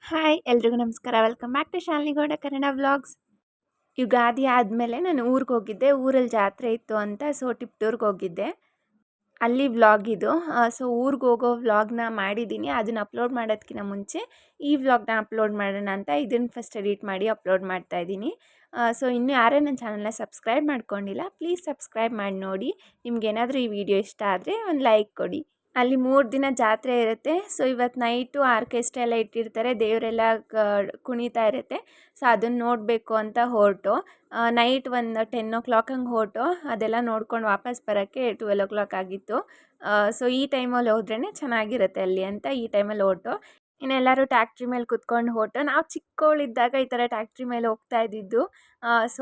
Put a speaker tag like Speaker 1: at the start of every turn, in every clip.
Speaker 1: Hi ಎಲ್ರಿಗೂ ನಮಸ್ಕಾರ. Welcome back to ಶಾಲಿನಿಗೌಡ Kannada vlogs. Ugadi ಆದಮೇಲೆ ನಾನು ಊರಿಗೆ ಹೋಗಿದ್ದೆ. ಊರಲ್ಲಿ ಜಾತ್ರೆ ಇತ್ತು ಅಂತ ಟಿಪ್ಟೂರ್ಗೆ ಹೋಗಿದ್ದೆ. ಅಲ್ಲಿ ವ್ಲಾಗ್ ಇದು. ಊರಿಗೆ ಹೋಗೋ ವ್ಲಾಗ್ನ ಮಾಡಿದ್ದೀನಿ. ಅದನ್ನು ಅಪ್ಲೋಡ್ ಮಾಡೋದಕ್ಕಿಂತ ಮುಂಚೆ ಈ ವ್ಲಾಗ್ನ ಅಪ್ಲೋಡ್ ಮಾಡೋಣ ಅಂತ ಇದನ್ನು ಫಸ್ಟ್ ಎಡಿಟ್ ಮಾಡಿ ಅಪ್ಲೋಡ್ ಮಾಡ್ತಾ ಇದ್ದೀನಿ. ಇನ್ನೂ ಯಾರೇ ನನ್ನ ಚಾನಲ್ನ ಸಬ್ಸ್ಕ್ರೈಬ್ ಮಾಡ್ಕೊಂಡಿಲ್ಲ, ಪ್ಲೀಸ್ ಸಬ್ಸ್ಕ್ರೈಬ್ ಮಾಡಿ ನೋಡಿ. ನಿಮ್ಗೇನಾದರೂ ಈ ವಿಡಿಯೋ ಇಷ್ಟ ಆದರೆ ಒಂದು ಲೈಕ್ ಕೊಡಿ. ಅಲ್ಲಿ 3 ದಿನ ಜಾತ್ರೆ ಇರುತ್ತೆ. ಇವತ್ತು ನೈಟು ಆರ್ಕೆಸ್ಟ್ರಾ ಎಲ್ಲ ಇಟ್ಟಿರ್ತಾರೆ, ದೇವರೆಲ್ಲ ಕುಣಿತಾ ಇರುತ್ತೆ. ಅದನ್ನು ನೋಡಬೇಕು ಅಂತ ಹೊರಟು ನೈಟ್ ಒಂದು 10 o'clock ಹಂಗೆ ಹೊರಟು ಅದೆಲ್ಲ ನೋಡ್ಕೊಂಡು ವಾಪಸ್ ಬರೋಕ್ಕೆ 12 o'clock ಆಗಿತ್ತು. ಈ ಟೈಮಲ್ಲಿ ಹೋದ್ರೇ ಚೆನ್ನಾಗಿರುತ್ತೆ ಅಲ್ಲಿ ಅಂತ ಈ ಟೈಮಲ್ಲಿ ಹೊರಟು. ಇನ್ನೆಲ್ಲರೂ ಟ್ಯಾಕ್ಟ್ರಿ ಮೇಲೆ ಕುತ್ಕೊಂಡು ಹೊರಟು. ನಾವು ಚಿಕ್ಕವಳಿದ್ದಾಗ ಈ ಥರ ಟ್ಯಾಕ್ಟ್ರಿ ಮೇಲೆ ಹೋಗ್ತಾ ಇದ್ದಿದ್ದು.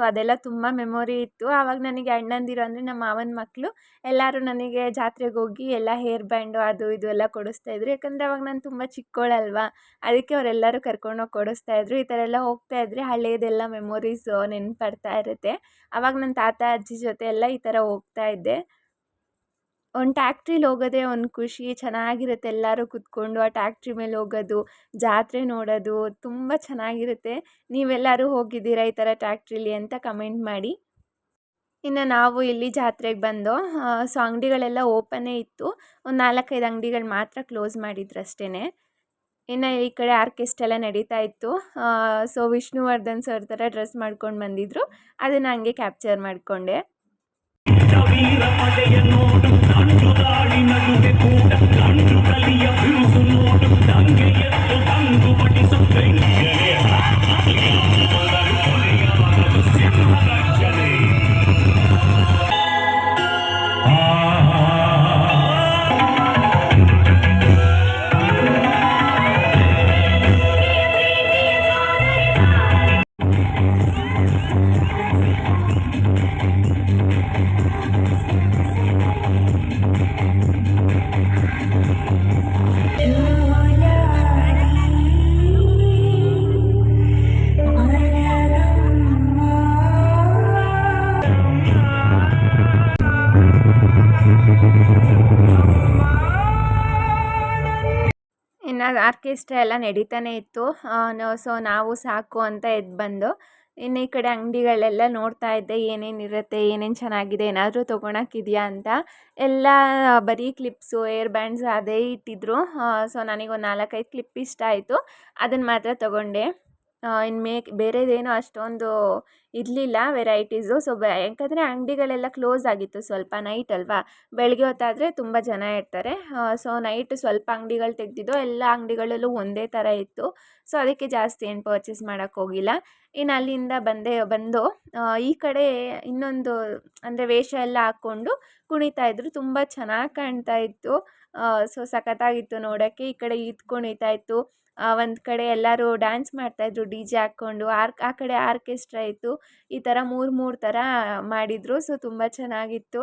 Speaker 1: ಅದೆಲ್ಲ ತುಂಬ ಮೆಮೊರಿ ಇತ್ತು. ಆವಾಗ ನನಗೆ ಅಣ್ಣಂದಿರು ಅಂದರೆ ನಮ್ಮ ಮಾವನ ಮಕ್ಕಳು ಎಲ್ಲರೂ ನನಗೆ ಜಾತ್ರೆಗೆ ಹೋಗಿ ಎಲ್ಲ ಹೇರ್ ಬ್ಯಾಂಡು ಅದು ಇದು ಎಲ್ಲ ಕೊಡಿಸ್ತಾಯಿದ್ರು. ಯಾಕಂದರೆ ಅವಾಗ ನಾನು ತುಂಬ ಚಿಕ್ಕವಳಲ್ವಾ, ಅದಕ್ಕೆ ಅವರೆಲ್ಲರೂ ಕರ್ಕೊಂಡೋಗಿ ಕೊಡಿಸ್ತಾಯಿದ್ರು. ಈ ಥರ ಎಲ್ಲ ಹೋಗ್ತಾಯಿದ್ರೆ ಹಳೇದೆಲ್ಲ ಮೆಮೊರೀಸು ನೆನಪು ಇರುತ್ತೆ. ಆವಾಗ ನನ್ನ ತಾತ ಅಜ್ಜಿ ಜೊತೆ ಎಲ್ಲ ಈ ಥರ ಹೋಗ್ತಾ ಇದ್ದೆ. ಒಂದು ಟ್ಯಾಕ್ಟ್ರಿಲಿ ಹೋಗೋದೇ ಒಂದು ಖುಷಿ, ಚೆನ್ನಾಗಿರುತ್ತೆ. ಎಲ್ಲರೂ ಕೂತ್ಕೊಂಡು ಆ ಟ್ಯಾಕ್ಟ್ರಿ ಮೇಲೆ ಹೋಗೋದು, ಜಾತ್ರೆ ನೋಡೋದು ತುಂಬ ಚೆನ್ನಾಗಿರುತ್ತೆ. ನೀವೆಲ್ಲರೂ ಹೋಗಿದ್ದೀರಾ ಈ ಥರ ಟ್ಯಾಕ್ಟ್ರಿಲಿ ಅಂತ ಕಮೆಂಟ್ ಮಾಡಿ. ಇನ್ನು ನಾವು ಇಲ್ಲಿ ಜಾತ್ರೆಗೆ ಬಂದು ಅಂಗಡಿಗಳೆಲ್ಲ ಓಪನ್ನೇ ಇತ್ತು. ಒಂದು 4-5 ಅಂಗಡಿಗಳು ಮಾತ್ರ ಕ್ಲೋಸ್ ಮಾಡಿದ್ರು ಅಷ್ಟೇ. ಇನ್ನು ಈ ಕಡೆ ಆರ್ಕೆಸ್ಟ್ರಾ ಎಲ್ಲ ನಡೀತಾ ಇತ್ತು. ವಿಷ್ಣುವರ್ಧನ್ ಸರ್ ಥರ ಡ್ರೆಸ್ ಮಾಡ್ಕೊಂಡು ಬಂದಿದ್ದರು. ಅದನ್ನು ಹಂಗೆ ಕ್ಯಾಪ್ಚರ್ ಮಾಡಿಕೊಂಡೆ. ಇನ್ನು ಆರ್ಕೆಸ್ಟ್ರಾ ಎಲ್ಲ ನಡೀತಾನೆ ಇತ್ತು. ನಾವು ಸಾಕು ಅಂತ ಎದ್ದು ಬಂದು ಇನ್ನು ಈ ಕಡೆ ಅಂಗಡಿಗಳೆಲ್ಲ ನೋಡ್ತಾ ಇದ್ದೆ, ಏನೇನಿರುತ್ತೆ, ಏನೇನು ಚೆನ್ನಾಗಿದೆ, ಏನಾದರೂ ತೊಗೊಳಕ್ಕಿದೆಯಾ ಅಂತ. ಎಲ್ಲ ಬರೀ ಕ್ಲಿಪ್ಸು, ಏರ್ ಬ್ಯಾಂಡ್ಸ್ ಅದೇ ಇಟ್ಟಿದ್ರು. ನನಗೊಂದು 4-5 ಕ್ಲಿಪ್ ಇಷ್ಟ ಆಯಿತು, ಅದನ್ನು ಮಾತ್ರ ತೊಗೊಂಡೆ. ಇನ್ನು ಬೇರೆದೇನು ಅಷ್ಟೊಂದು ಇರಲಿಲ್ಲ ವೆರೈಟೀಸು. ಯಾಕಂದರೆ ಅಂಗಡಿಗಳೆಲ್ಲ ಕ್ಲೋಸ್ ಆಗಿತ್ತು, ಸ್ವಲ್ಪ ನೈಟ್ ಅಲ್ವಾ. ಬೆಳಗ್ಗೆ ಹೊತ್ತಾದರೆ ತುಂಬ ಜನ ಇರ್ತಾರೆ. ನೈಟ್ ಸ್ವಲ್ಪ ಅಂಗಡಿಗಳು ತೆಗೆದಿದ್ದು, ಎಲ್ಲ ಅಂಗಡಿಗಳಲ್ಲೂ ಒಂದೇ ಥರ ಇತ್ತು. ಅದಕ್ಕೆ ಜಾಸ್ತಿ ಏನು ಪರ್ಚೇಸ್ ಮಾಡೋಕ್ಕೆ ಹೋಗಿಲ್ಲ. ಇನ್ನು ಅಲ್ಲಿಂದ ಬಂದು ಈ ಕಡೆ ಇನ್ನೊಂದು ಅಂದರೆ ವೇಷ ಎಲ್ಲ ಹಾಕ್ಕೊಂಡು ಕುಣಿತಾ ಇದ್ರು. ತುಂಬ ಚೆನ್ನಾಗಿ ಕಾಣ್ತಾ ಇತ್ತು. ಸಖತ್ತಾಗಿತ್ತು ನೋಡೋಕ್ಕೆ. ಈ ಕಡೆ ಈದ್ ಕುಣಿತಾ ಇತ್ತು, ಒಂದು ಕಡೆ ಎಲ್ಲರೂ ಡ್ಯಾನ್ಸ್ ಮಾಡ್ತಾಯಿದ್ರು ಡಿ ಜೆ ಹಾಕ್ಕೊಂಡು. ಆ ಕಡೆ ಆರ್ಕೆಸ್ಟ್ರಾ ಇತ್ತು. ಈ ಥರ 3 ಥರ ಮಾಡಿದರು. ತುಂಬ ಚೆನ್ನಾಗಿತ್ತು.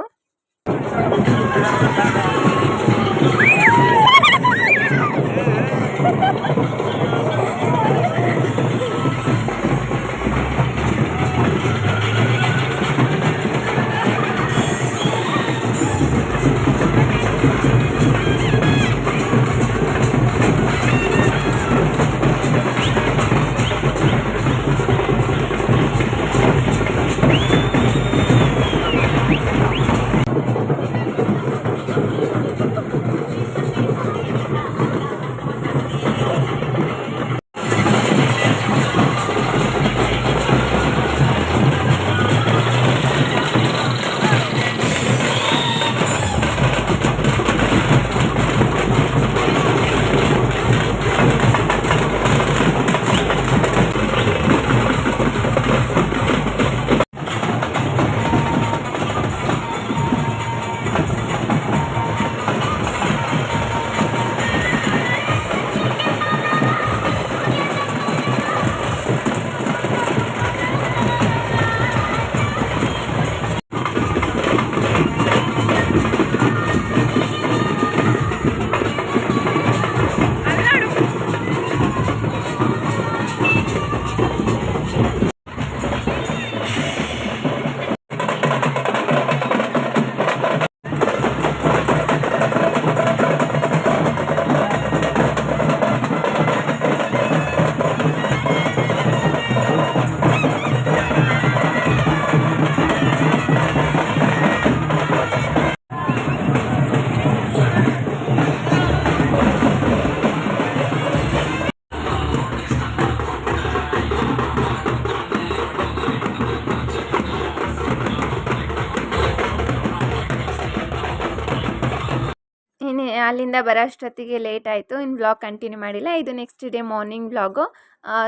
Speaker 1: ಅಲ್ಲಿಂದ ಬರೋ ಅಷ್ಟೊತ್ತಿಗೆ ಲೇಟ್ ಆಯಿತು. ಇನ್ನು ವ್ಲಾಗ್ ಕಂಟಿನ್ಯೂ ಮಾಡಿಲ್ಲ. ಇದು next day morning vlog.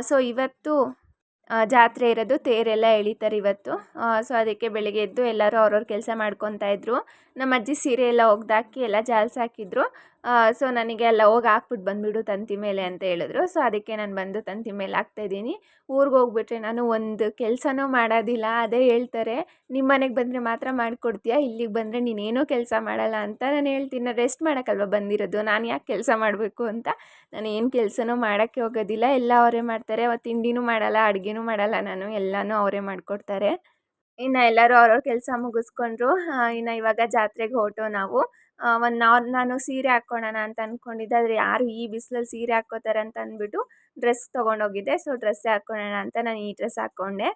Speaker 1: So ಇವತ್ತು ಜಾತ್ರೆ ಇರೋದು, ತೇರೆಲ್ಲ ಎಳಿತಾರೆ ಇವತ್ತು. ಸೊ ಅದಕ್ಕೆ ಬೆಳಿಗ್ಗೆ ಎದ್ದು ಎಲ್ಲರೂ ಅವ್ರವ್ರ ಕೆಲಸ ಮಾಡ್ಕೊತಾ ಇದ್ರು. ನಮ್ಮ ಅಜ್ಜಿ ಸೀರೆ ಎಲ್ಲ ಒಗ್ದಾಕಿ ಎಲ್ಲ ಜಾಲ್ಸಾಕಿದ್ರು. ಸೊ ನನಗೆ ಎಲ್ಲ ಹೋಗಿ ಹಾಕ್ಬಿಟ್ಟು ಬಂದುಬಿಡು ತಂತಿ ಮೇಲೆ ಅಂತ ಹೇಳಿದ್ರು. ಸೊ ಅದಕ್ಕೆ ನಾನು ಬಂದು ತಂತಿ ಮೇಲೆ ಹಾಕ್ತಾಯಿದ್ದೀನಿ. ಊರಿಗೆ ಹೋಗ್ಬಿಟ್ರೆ ನಾನು ಒಂದು ಕೆಲಸನೂ ಮಾಡೋದಿಲ್ಲ. ಅದೇ ಹೇಳ್ತಾರೆ, ನಿಮ್ಮ ಮನೆಗೆ ಬಂದರೆ ಮಾತ್ರ ಮಾಡಿಕೊಡ್ತೀಯಾ, ಇಲ್ಲಿಗೆ ಬಂದರೆ ನೀನೇನೂ ಕೆಲಸ ಮಾಡಲ್ಲ ಅಂತ. ನಾನು ಹೇಳ್ತೀನಿ, ನಾನು ರೆಸ್ಟ್ ಮಾಡೋಕ್ಕಲ್ವ ಬಂದಿರೋದು, ನಾನು ಯಾಕೆ ಕೆಲಸ ಮಾಡಬೇಕು ಅಂತ. ನಾನು ಏನು ಕೆಲಸನೂ ಮಾಡೋಕ್ಕೆ ಹೋಗೋದಿಲ್ಲ, ಎಲ್ಲ ಅವರೇ ಮಾಡ್ತಾರೆ. ಅವತ್ತು ತಿಂಡಿನೂ ಮಾಡಲ್ಲ, ಅಡುಗೆನೂ ಮಾಡಲ್ಲ, ನಾನು ಎಲ್ಲನೂ ಅವರೇ ಮಾಡಿಕೊಡ್ತಾರೆ. ಇನ್ನು ಎಲ್ಲರೂ ಅವ್ರವ್ರ ಕೆಲಸ ಮುಗಿಸ್ಕೊಂಡ್ರು. ಇನ್ನು ಇವಾಗ ಜಾತ್ರೆಗೆ ಹೊರಟು ನಾವು. ನಾನು ಸೀರೆ ಹಾಕ್ಕೊಳ್ಳೋಣ ಅಂತ ಅಂದ್ಕೊಂಡಿದ್ದೆ, ಆದರೆ ಯಾರು ಈ ಬಿಸಿಲಲ್ಲಿ ಸೀರೆ ಹಾಕ್ಕೋತಾರೆ ಅಂತ ಅಂದ್ಬಿಟ್ಟು ಡ್ರೆಸ್ ತೊಗೊಂಡೋಗಿದ್ದೆ. ಸೊ ಡ್ರೆಸ್ಸೇ ಹಾಕ್ಕೊಳ್ಳೋಣ ಅಂತ ನಾನು ಈ ಡ್ರೆಸ್ ಹಾಕ್ಕೊಂಡೆ.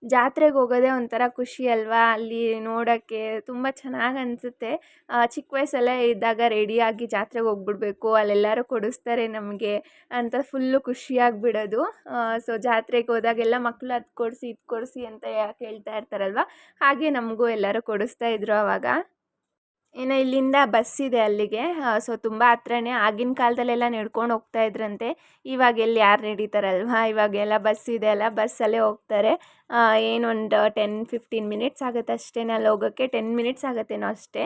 Speaker 1: ಜಾತ್ರೆಗೆ ಹೋಗೋದೇ ಒಂಥರ ಖುಷಿ ಅಲ್ವಾ, ಅಲ್ಲಿ ನೋಡೋಕ್ಕೆ ತುಂಬ ಚೆನ್ನಾಗಿ ಅನಿಸುತ್ತೆ. ಚಿಕ್ಕ ವಯಸ್ಸಲ್ಲೇ ಇದ್ದಾಗ ರೆಡಿಯಾಗಿ ಜಾತ್ರೆಗೆ ಹೋಗ್ಬಿಡ್ಬೇಕು, ಅಲ್ಲೆಲ್ಲರೂ ಕೊಡಿಸ್ತಾರೆ ನಮಗೆ ಅಂತ ಫುಲ್ಲು ಖುಷಿಯಾಗಿಬಿಡೋದು. ಸೊ ಜಾತ್ರೆಗೆ ಹೋದಾಗೆಲ್ಲ ಮಕ್ಕಳು ಅದು ಕೊಡಿಸಿ ಇದು ಕೊಡಿಸಿ ಅಂತ ಕೇಳ್ತಾ ಇರ್ತಾರಲ್ವ, ಹಾಗೆ ನಮಗೂ ಎಲ್ಲರೂ ಕೊಡಿಸ್ತಾ ಇದ್ರು ಆವಾಗ. ಇನ್ನು ಇಲ್ಲಿಂದ ಬಸ್ ಇದೆ ಅಲ್ಲಿಗೆ. ಸೊ ತುಂಬ ಹತ್ರನೇ. ಆಗಿನ ಕಾಲದಲ್ಲೆಲ್ಲ ನಡ್ಕೊಂಡು ಹೋಗ್ತಾ ಇದ್ರಂತೆ, ಇವಾಗೆಲ್ಲಿ ಯಾರು ನಡೀತಾರಲ್ವ, ಇವಾಗೆಲ್ಲ ಬಸ್ ಇದೆ ಅಲ್ಲ, ಬಸ್ಸಲ್ಲೇ ಹೋಗ್ತಾರೆ. ಏನೊಂದು 10-15 ಮಿನಿಟ್ಸ್ ಆಗುತ್ತೆ ಅಷ್ಟೇ ಅಲ್ಲಿ ಹೋಗೋಕ್ಕೆ. 10 ಮಿನಿಟ್ಸ್ ಆಗುತ್ತೇನೋ ಅಷ್ಟೇ.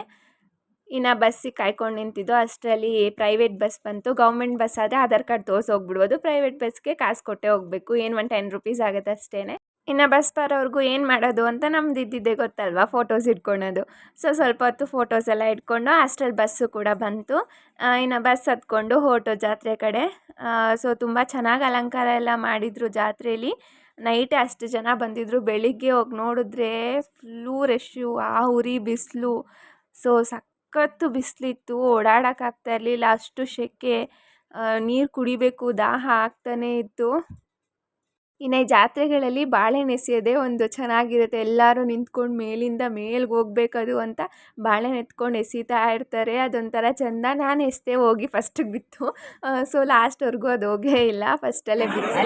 Speaker 1: ಇನ್ನು ಬಸ್ಸಿಗೆ ಕಾಯ್ಕೊಂಡು ನಿಂತಿದ್ದು ಅಷ್ಟರಲ್ಲಿ ಪ್ರೈವೇಟ್ ಬಸ್ ಬಂತು. ಗೌರ್ಮೆಂಟ್ ಬಸ್ ಆದರೆ ಆಧಾರ್ ಕಾರ್ಡ್ ತೋರಿಸಿ ಹೋಗ್ಬಿಡ್ಬೋದು, ಪ್ರೈವೇಟ್ ಬಸ್ಗೆ ಕಾಸು ಕೊಟ್ಟೇ ಹೋಗಬೇಕು. ಏನು ಒಂದು 10 ರುಪೀಸ್ ಆಗುತ್ತೆ ಅಷ್ಟೇ. ಇನ್ನು ಬಸ್ ಬರೋವರೆಗೂ ಏನು ಮಾಡೋದು ಅಂತ ನಮ್ದು ಇದ್ದಿದ್ದೇ ಗೊತ್ತಲ್ವ, ಫೋಟೋಸ್ ಇಟ್ಕೊಳೋದು. ಸೊ ಸ್ವಲ್ಪ ಹೊತ್ತು ಫೋಟೋಸ್ ಎಲ್ಲ ಇಟ್ಕೊಂಡು ಅಷ್ಟರಲ್ಲಿ ಬಸ್ಸು ಕೂಡ ಬಂತು. ಇನ್ನು ಬಸ್ ಹತ್ಕೊಂಡು ಹೊರಟು ಜಾತ್ರೆ ಕಡೆ. ಸೊ ತುಂಬ ಚೆನ್ನಾಗಿ ಅಲಂಕಾರ ಎಲ್ಲ ಮಾಡಿದರು ಜಾತ್ರೆಯಲ್ಲಿ. ನೈಟೇ ಅಷ್ಟು ಜನ ಬಂದಿದ್ದರು. ಬೆಳಿಗ್ಗೆ ಹೋಗಿ ನೋಡಿದ್ರೆ ಫುಲ್ಲೂ ರಶ್ಶು, ಆ ಉರಿ ಬಿಸಿಲು. ಸೊ ಸಖತ್ತು ಬಿಸಿಲಿತ್ತು, ಓಡಾಡೋಕ್ಕಾಗ್ತಾ ಇರಲಿಲ್ಲ, ಅಷ್ಟು ಸೆಕೆ. ನೀರು ಕುಡಿಬೇಕು, ದಾಹ ಆಗ್ತಾನೇ ಇತ್ತು. ಇನ್ನು ಈ ಜಾತ್ರೆಗಳಲ್ಲಿ ಬಾಳೆಹಣ್ಣು ಎಸೆಯೋದೇ ಒಂದು ಚೆನ್ನಾಗಿರುತ್ತೆ. ಎಲ್ಲರೂ ನಿಂತ್ಕೊಂಡು ಮೇಲಿಂದ ಮೇಲ್ಗೆ ಹೋಗ್ಬೇಕದು ಅಂತ ಬಾಳೆಹಣ್ಣು ಎತ್ಕೊಂಡು ಎಸಿತಾ ಇರ್ತಾರೆ. ಅದೊಂಥರ ಚೆಂದ. ನಾನು ಎಸೆದೆ, ಹೋಗಿ ಫಸ್ಟಿಗೆ ಬಿತ್ತು. ಸೊ ಲಾಸ್ಟ್ವರೆಗೂ ಅದು ಹೋಗೇ ಇಲ್ಲ, ಫಸ್ಟಲ್ಲೇ ಬಿತ್ತು.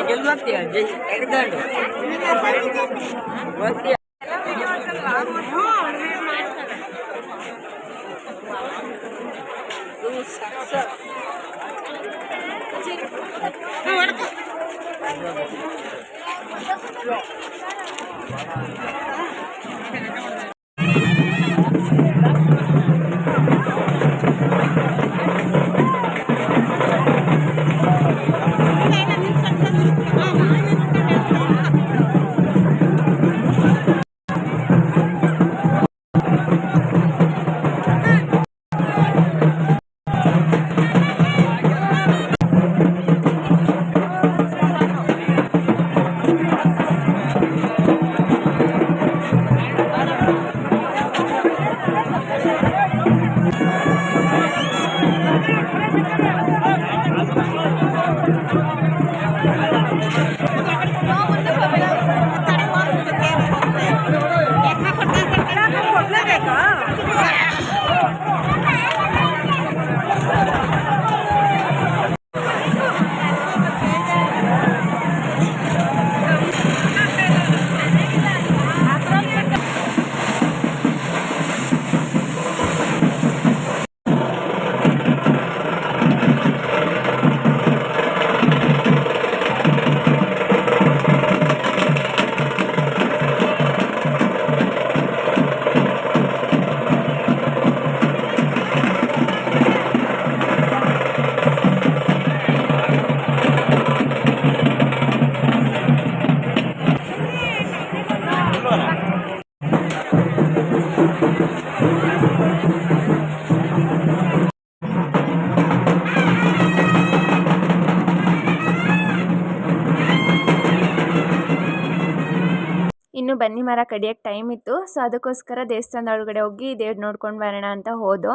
Speaker 1: ಇನ್ನು ಬನ್ನಿ ಮರ ಕಡಿಯೋಕ್ಕೆ ಟೈಮ್ ಇತ್ತು. ಸೊ ಅದಕ್ಕೋಸ್ಕರ ದೇವಸ್ಥಾನದ ಒಳಗಡೆ ಹೋಗಿ ದೇವ್ರು ನೋಡ್ಕೊಂಡು ಬರೋಣ ಅಂತ ಹೋದೋ.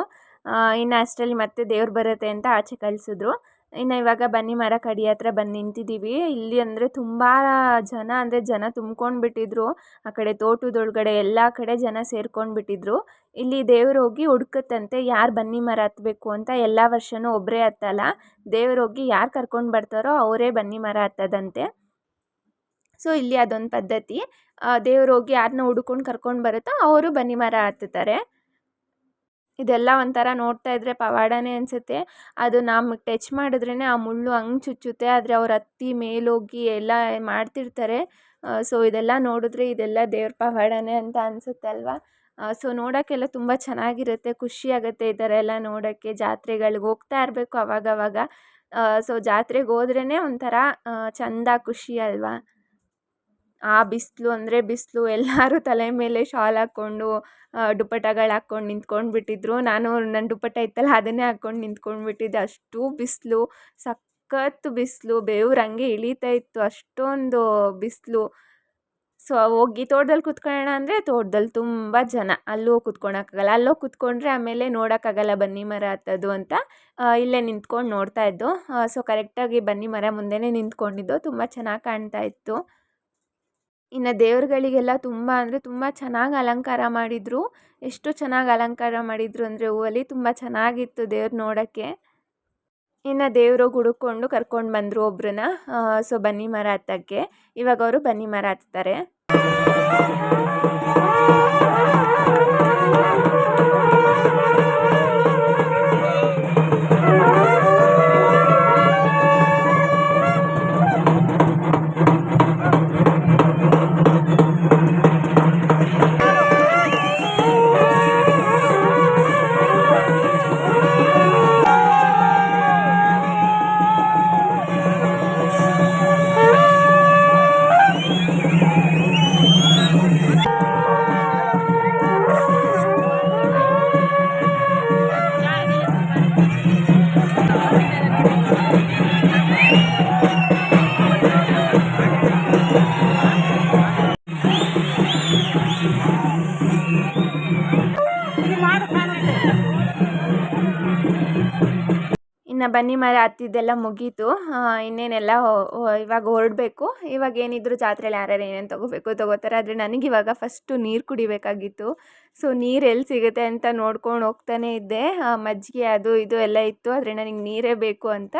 Speaker 1: ಇನ್ನು ಅಷ್ಟರಲ್ಲಿ ಮತ್ತೆ ದೇವ್ರು ಬರುತ್ತೆ ಅಂತ ಆಚೆ ಕಳಿಸಿದ್ರು. ಇನ್ನು ಇವಾಗ ಬನ್ನಿ ಮರ ಕಡಿ ಹತ್ರ ಬಂದು ನಿಂತಿದ್ದೀವಿ. ಇಲ್ಲಿ ಅಂದರೆ ತುಂಬ ಜನ ತುಂಬ್ಕೊಂಡು ಬಿಟ್ಟಿದ್ರು. ಆ ಕಡೆ ತೋಟದೊಳಗಡೆ ಎಲ್ಲ ಕಡೆ ಜನ ಸೇರ್ಕೊಂಡು ಬಿಟ್ಟಿದ್ರು. ಇಲ್ಲಿ ದೇವ್ರು ಹೋಗಿ ಹುಡ್ಕತ್ತಂತೆ ಯಾರು ಬನ್ನಿ ಮರ ಹತ್ತಬೇಕು ಅಂತ. ಎಲ್ಲ ವರ್ಷವೂ ಒಬ್ಬರೇ ಹತ್ತಲ್ಲ, ದೇವ್ರು ಹೋಗಿ ಯಾರು ಕರ್ಕೊಂಡು ಬರ್ತಾರೋ ಅವರೇ ಬನ್ನಿ ಮರ ಹತ್ತದಂತೆ. ಸೊ ಇಲ್ಲಿ ಅದೊಂದು ಪದ್ಧತಿ. ದೇವ್ರು ಹೋಗಿ ಯಾರನ್ನ ಹುಡ್ಕೊಂಡು ಕರ್ಕೊಂಡು ಬರುತ್ತೋ ಅವರು ಬನ್ನಿ ಮರ ಹತ್ತುತ್ತಾರೆ. ಇದೆಲ್ಲ ಒಂಥರ ನೋಡ್ತಾ ಇದ್ದರೆ ಪವಾಡನೇ ಅನಿಸುತ್ತೆ. ಅದು ನಮಗೆ ಟಚ್ ಮಾಡಿದ್ರೇ ಆ ಮುಳ್ಳು ಹಂಗೆ ಚುಚ್ಚುತ್ತೆ. ಆದರೆ ಅವ್ರು ಹತ್ತಿ ಮೇಲೋಗಿ ಎಲ್ಲ ಮಾಡ್ತಿರ್ತಾರೆ. ಸೊ ಇದೆಲ್ಲ ನೋಡಿದ್ರೆ ಇದೆಲ್ಲ ದೇವ್ರ ಪವಾಡನೇ ಅಂತ ಅನಿಸುತ್ತೆ ಅಲ್ವಾ. ಸೊ ನೋಡೋಕ್ಕೆಲ್ಲ ತುಂಬ ಚೆನ್ನಾಗಿರುತ್ತೆ, ಖುಷಿಯಾಗುತ್ತೆ ಈ ಥರ ಎಲ್ಲ ನೋಡೋಕ್ಕೆ. ಜಾತ್ರೆಗಳಿಗೆ ಹೋಗ್ತಾ ಇರಬೇಕು ಅವಾಗವಾಗ. ಸೊ ಜಾತ್ರೆಗೆ ಹೋದ್ರೇ ಒಂಥರ ಚೆಂದ, ಖುಷಿ ಅಲ್ವಾ. ಆ ಬಿಸಿಲು ಅಂದರೆ ಬಿಸಿಲು, ಎಲ್ಲರೂ ತಲೆ ಮೇಲೆ ಶಾಲ್ ಹಾಕ್ಕೊಂಡು ದುಪ್ಪಟ್ಟಗಳು ಹಾಕ್ಕೊಂಡು ನಿಂತ್ಕೊಂಡು ಬಿಟ್ಟಿದ್ರು. ನಾನು ನನ್ನ ದುಪ್ಪಟ್ಟ ಇತ್ತಲ್ಲ ಅದನ್ನೇ ಹಾಕ್ಕೊಂಡು ನಿಂತ್ಕೊಂಡು ಬಿಟ್ಟಿದ್ದೆ. ಅಷ್ಟು ಬಿಸಿಲು, ಸಖತ್ತು ಬಿಸಿಲು, ಬೆವ್ರು ಹಂಗೆ ಇಳೀತಾ ಇತ್ತು, ಅಷ್ಟೊಂದು ಬಿಸಿಲು. ಸೊ ಹೋಗಿ ತೋಟದಲ್ಲಿ ಕೂತ್ಕೊಳ್ಳೋಣ ಅಂದರೆ ತೋಟದಲ್ಲಿ ತುಂಬ ಜನ, ಅಲ್ಲೋಗಿ ಕೂತ್ಕೊಳಕ್ಕಾಗಲ್ಲ. ಅಲ್ಲೋಗಿ ಕೂತ್ಕೊಂಡ್ರೆ ಆಮೇಲೆ ನೋಡೋಕ್ಕಾಗಲ್ಲ ಬನ್ನಿ ಮರ ಹತ್ತೋದು ಅಂತ ಇಲ್ಲೇ ನಿಂತ್ಕೊಂಡು ನೋಡ್ತಾ ಇದ್ದು. ಸೊ ಕರೆಕ್ಟಾಗಿ ಬನ್ನಿ ಮರ ಮುಂದೆನೇ ನಿಂತ್ಕೊಂಡಿದ್ದು, ತುಂಬ ಚೆನ್ನಾಗಿ ಕಾಣ್ತಾ ಇತ್ತು. ಇನ್ನು ದೇವ್ರುಗಳಿಗೆಲ್ಲ ತುಂಬ ಅಂದರೆ ತುಂಬ ಚೆನ್ನಾಗಿ ಅಲಂಕಾರ ಮಾಡಿದರು. ಎಷ್ಟು ಚೆನ್ನಾಗಿ ಅಲಂಕಾರ ಮಾಡಿದರು ಅಂದರೆ ಹೂವಲ್ಲಿ ತುಂಬ ಚೆನ್ನಾಗಿತ್ತು ದೇವ್ರು ನೋಡೋಕ್ಕೆ. ಇನ್ನು ದೇವರು ಹುಡುಕೊಂಡು ಕರ್ಕೊಂಡು ಬಂದರು ಒಬ್ರನ್ನ. ಸೊ ಬನ್ನಿ ಮರ ಹತ್ತಕ್ಕೆ. ಇವಾಗ ಅವರು ಬನ್ನಿ ಮರ ಹತ್ತಾರೆ. ಇನ್ನು ಬನ್ನಿ ಮರ ಹತ್ತಿದ್ದೆಲ್ಲ ಮುಗೀತು. ಇನ್ನೇನೆಲ್ಲ ಇವಾಗ ಹೊರಡಬೇಕು. ಇವಾಗ ಏನಿದ್ರು ಜಾತ್ರೆಯಲ್ಲಿ ಯಾರ್ಯಾರು ಏನೇನು ತೊಗೋತಾರೆ. ಆದರೆ ನನಗಿವಾಗ ಫಸ್ಟು ನೀರು ಕುಡಿಬೇಕಾಗಿತ್ತು. ಸೊ ನೀರು ಎಲ್ಲಿ ಸಿಗುತ್ತೆ ಅಂತ ನೋಡ್ಕೊಂಡು ಹೋಗ್ತಾನೇ ಇದ್ದೆ. ಮಜ್ಜಿಗೆ ಅದು ಇದು ಎಲ್ಲ ಇತ್ತು, ಆದರೆ ನನಗೆ ನೀರೇ ಬೇಕು ಅಂತ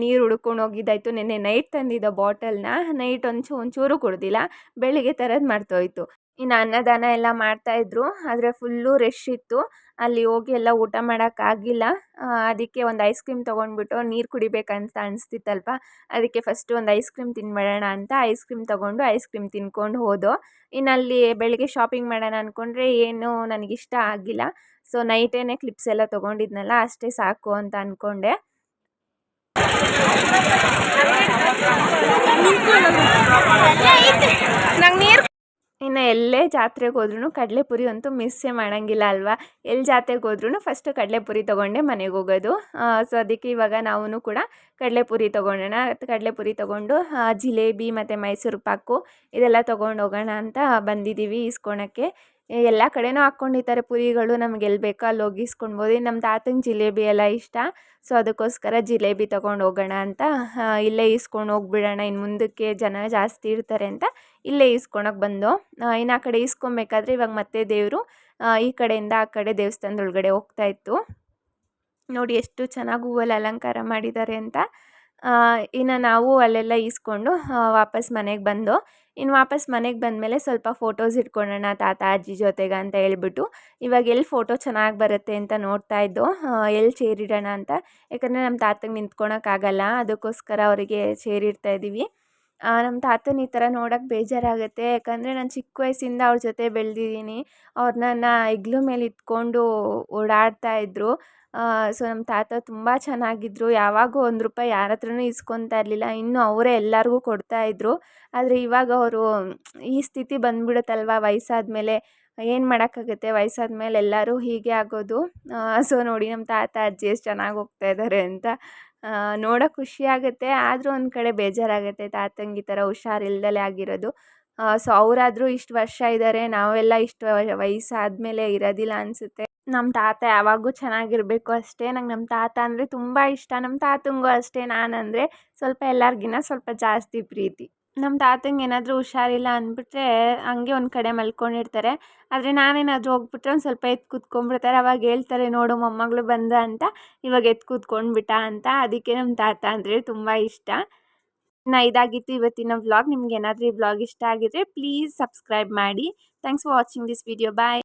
Speaker 1: ನೀರು ಹುಡ್ಕೊಂಡು ಹೋಗಿದ್ದಾಯಿತು. ನೆನ್ನೆ ನೈಟ್ ತಂದಿದ್ದ ಬಾಟಲ್ನ ನೈಟ್ ಒಂಚೂರು ಕುಡ್ದಿಲ್ಲ, ಬೆಳಿಗ್ಗೆ ತರದ್ದು ಮರ್ತೋಯ್ತು. ಇನ್ನು ಅನ್ನದಾನ ಎಲ್ಲ ಮಾಡ್ತಾಯಿದ್ರು, ಆದರೆ ಫುಲ್ಲು ರಶ್ ಇತ್ತು. ಅಲ್ಲಿ ಹೋಗಿ ಎಲ್ಲ ಊಟ ಮಾಡೋಕ್ಕಾಗಿಲ್ಲ. ಅದಕ್ಕೆ ಒಂದು ಐಸ್ ಕ್ರೀಮ್ ತೊಗೊಂಡ್ಬಿಟ್ಟು ನೀರು ಕುಡಿಬೇಕಂತ ಅನಿಸ್ತಿತ್ತಲ್ಪ, ಅದಕ್ಕೆ ಫಸ್ಟು ಒಂದು ಐಸ್ ಕ್ರೀಮ್ ತಿನ್ಬಿಡೋಣ ಅಂತ ಐಸ್ ಕ್ರೀಮ್ ತೊಗೊಂಡು ಐಸ್ ಕ್ರೀಮ್ ತಿನ್ಕೊಂಡು ಹೋದೋ. ಇನ್ನು ಅಲ್ಲಿ ಬೆಳಗ್ಗೆ ಶಾಪಿಂಗ್ ಮಾಡೋಣ ಅಂದ್ಕೊಂಡ್ರೆ ಏನೂ ನನಗಿಷ್ಟ ಆಗಿಲ್ಲ. ಸೊ ನೈಟೇನೆ ಕ್ಲಿಪ್ಸ್ ಎಲ್ಲ ತೊಗೊಂಡಿದ್ನಲ್ಲ, ಅಷ್ಟೇ ಸಾಕು ಅಂತ ಅಂದ್ಕೊಂಡೆ. ಇನ್ನು ಎಲ್ಲೇ ಜಾತ್ರೆಗೆ ಹೋದ್ರೂ ಕಡಲೆಪುರಿ ಅಂತೂ ಮಿಸ್ಸೇ ಮಾಡೋಂಗಿಲ್ಲ ಅಲ್ವಾ. ಎಲ್ಲಿ ಜಾತ್ರೆಗೆ ಹೋದ್ರೂ ಫಸ್ಟು ಕಡಲೆಪುರಿ ತೊಗೊಂಡೆ ಮನೆಗೆ ಹೋಗೋದು. ಸೊ ಅದಕ್ಕೆ ಇವಾಗ ನಾವು ಕೂಡ ಕಡಲೆಪುರಿ ತೊಗೊಳ್ಳೋಣ. ಕಡಲೆಪುರಿ ತೊಗೊಂಡು ಜಿಲೇಬಿ ಮತ್ತು ಮೈಸೂರು ಪಾಕು ಇದೆಲ್ಲ ತೊಗೊಂಡು ಹೋಗೋಣ ಅಂತ ಬಂದಿದ್ದೀವಿ ಇಸ್ಕೊಳಕ್ಕೆ. ಎಲ್ಲ ಕಡೆನೂ ಹಾಕ್ಕೊಂಡಿರ್ತಾರೆ ಪುರಿಗಳು, ನಮ್ಗೆ ಎಲ್ಲಿ ಬೇಕೋ ಅಲ್ಲಿ ಹೋಗಿ ಇಸ್ಕೊಳ್ಬೋದು. ನಮ್ಮ ತಾತಂಗೆ ಜಿಲೇಬಿ ಎಲ್ಲ ಇಷ್ಟ. ಸೊ ಅದಕ್ಕೋಸ್ಕರ ಜಿಲೇಬಿ ತೊಗೊಂಡು ಹೋಗೋಣ ಅಂತ ಇಲ್ಲೇ ಇಸ್ಕೊಂಡು ಹೋಗ್ಬಿಡೋಣ. ಇನ್ನು ಮುಂದಕ್ಕೆ ಜನ ಜಾಸ್ತಿ ಇರ್ತಾರೆ ಅಂತ ಇಲ್ಲೇ ಇಸ್ಕೊಳಕ್ಕೆ ಬಂದು. ಇನ್ನು ಆ ಕಡೆ ಇಸ್ಕೊಬೇಕಾದ್ರೆ ಇವಾಗ ಮತ್ತೆ ದೇವರು ಈ ಕಡೆಯಿಂದ ಆ ಕಡೆ ದೇವಸ್ಥಾನದ ಒಳಗಡೆ ಹೋಗ್ತಾ ಇತ್ತು. ನೋಡಿ ಎಷ್ಟು ಚೆನ್ನಾಗಿ ಹೂವಲ್ಲಿ ಅಲಂಕಾರ ಮಾಡಿದ್ದಾರೆ ಅಂತ. ಇನ್ನು ನಾವು ಅಲ್ಲೆಲ್ಲ ಈಸ್ಕೊಂಡು ವಾಪಸ್ ಮನೆಗೆ ಬಂದು, ಇನ್ನು ವಾಪಸ್ ಮನೆಗೆ ಬಂದಮೇಲೆ ಸ್ವಲ್ಪ ಫೋಟೋಸ್ ಇಟ್ಕೊಳ್ಳೋಣ ತಾತ ಅಜ್ಜಿ ಜೊತೆಗೆ ಅಂತ ಹೇಳ್ಬಿಟ್ಟು ಇವಾಗ ಎಲ್ಲಿ ಫೋಟೋ ಚೆನ್ನಾಗಿ ಬರುತ್ತೆ ಅಂತ ನೋಡ್ತಾ ಇದ್ದೋ, ಎಲ್ಲಿ ಚೇರ್ ಇಡೋಣ ಅಂತ. ಯಾಕಂದರೆ ನಮ್ಮ ತಾತಂಗೆ ನಿಂತ್ಕೊಳಕ್ಕಾಗಲ್ಲ, ಅದಕ್ಕೋಸ್ಕರ ಅವರಿಗೆ ಚೇರ್ ಇಡ್ತಾ ಇದ್ದೀವಿ. ನಮ್ಮ ತಾತನ ಈ ಥರ ನೋಡೋಕೆ ಬೇಜಾರಾಗುತ್ತೆ. ಯಾಕಂದರೆ ನಾನು ಚಿಕ್ಕ ವಯಸ್ಸಿಂದ ಅವ್ರ ಜೊತೆ ಬೆಳೆದಿದ್ದೀನಿ. ಅವ್ರು ನನ್ನ ಹೆಗ್ಲ ಮೇಲೆ ಇಟ್ಕೊಂಡು ಓಡಾಡ್ತಾ ಇದ್ದರು. ಸೊ ನಮ್ಮ ತಾತ ತುಂಬ ಚೆನ್ನಾಗಿದ್ದರು. ಯಾವಾಗೂ ₹1 ಯಾರ ಹತ್ರನೂ ಇಸ್ಕೊತಾ ಇರಲಿಲ್ಲ. ಇನ್ನು ಅವರೇ ಎಲ್ಲರಿಗೂ ಕೊಡ್ತಾಯಿದ್ರು. ಆದರೆ ಇವಾಗ ಅವರು ಈ ಸ್ಥಿತಿ ಬಂದುಬಿಡುತ್ತಲ್ವ ವಯಸ್ಸಾದ್ಮೇಲೆ, ಏನು ಮಾಡೋಕ್ಕಾಗುತ್ತೆ, ವಯಸ್ಸಾದ್ಮೇಲೆ ಎಲ್ಲರೂ ಹೀಗೆ ಆಗೋದು. ಸೊ ನೋಡಿ ನಮ್ಮ ತಾತ ಅಜ್ಜಿ ಎಷ್ಟು ಚೆನ್ನಾಗಿ ಹೋಗ್ತಾ ಇದ್ದಾರೆ ಅಂತ ನೋಡೋಕೆ ಖುಷಿಯಾಗುತ್ತೆ. ಆದರೂ ಒಂದು ಕಡೆ ಬೇಜಾರಾಗುತ್ತೆ ತಾತಂಗೆ ಈ ಥರ ಹುಷಾರಿಲ್ದಲೇ ಆಗಿರೋದು. ಸೊ ಅವರಾದರೂ ಇಷ್ಟು ವರ್ಷ ಇದ್ದಾರೆ, ನಾವೆಲ್ಲ ಇಷ್ಟು ವಯಸ್ಸಾದ್ಮೇಲೆ ಇರೋದಿಲ್ಲ ಅನಿಸುತ್ತೆ. ನಮ್ಮ ತಾತ ಯಾವಾಗೂ ಚೆನ್ನಾಗಿರಬೇಕು ಅಷ್ಟೇ. ನಂಗೆ ನಮ್ಮ ತಾತ ಅಂದರೆ ತುಂಬ ಇಷ್ಟ. ನಮ್ಮ ತಾತಂಗೂ ಅಷ್ಟೇ ನಾನಂದರೆ ಸ್ವಲ್ಪ ಎಲ್ಲರಿಗಿನ್ನ ಸ್ವಲ್ಪ ಜಾಸ್ತಿ ಪ್ರೀತಿ. ನಮ್ಮ ತಾತಂಗೆ ಏನಾದರೂ ಹುಷಾರಿಲ್ಲ ಅಂದ್ಬಿಟ್ರೆ ಹಂಗೆ ಒಂದು ಕಡೆ ಮಲ್ಕೊಂಡಿರ್ತಾರೆ. ಆದರೆ ನಾನೇನಾದರೂ ಹೋಗ್ಬಿಟ್ರೆ ಒಂದು ಸ್ವಲ್ಪ ಎದ್ದು ಕೂತ್ಕೊಂಡ್ಬಿಡ್ತಾರೆ. ಅವಾಗ ಹೇಳ್ತಾರೆ, ನೋಡು ಮೊಮ್ಮಗಳು ಬಂದ ಅಂತ, ಇವಾಗ ಎದ್ದು ಕೂತ್ಕೊಂಡ್ಬಿಟ್ಟ ಅಂತ. ಅದಕ್ಕೆ ನಮ್ಮ ತಾತ ಅಂದರೆ ತುಂಬ ಇಷ್ಟ. ಇದಾಗಿತ್ತು ಇವತ್ತಿನ ವ್ಲಾಗ್. ನಿಮ್ಗೆ ಏನಾದರೂ ಈ ವ್ಲಾಗ್ ಇಷ್ಟ ಆಗಿದ್ರೆ ಪ್ಲೀಸ್ ಸಬ್ಸ್ಕ್ರೈಬ್ ಮಾಡಿ. Thanks for watching this video. Bye.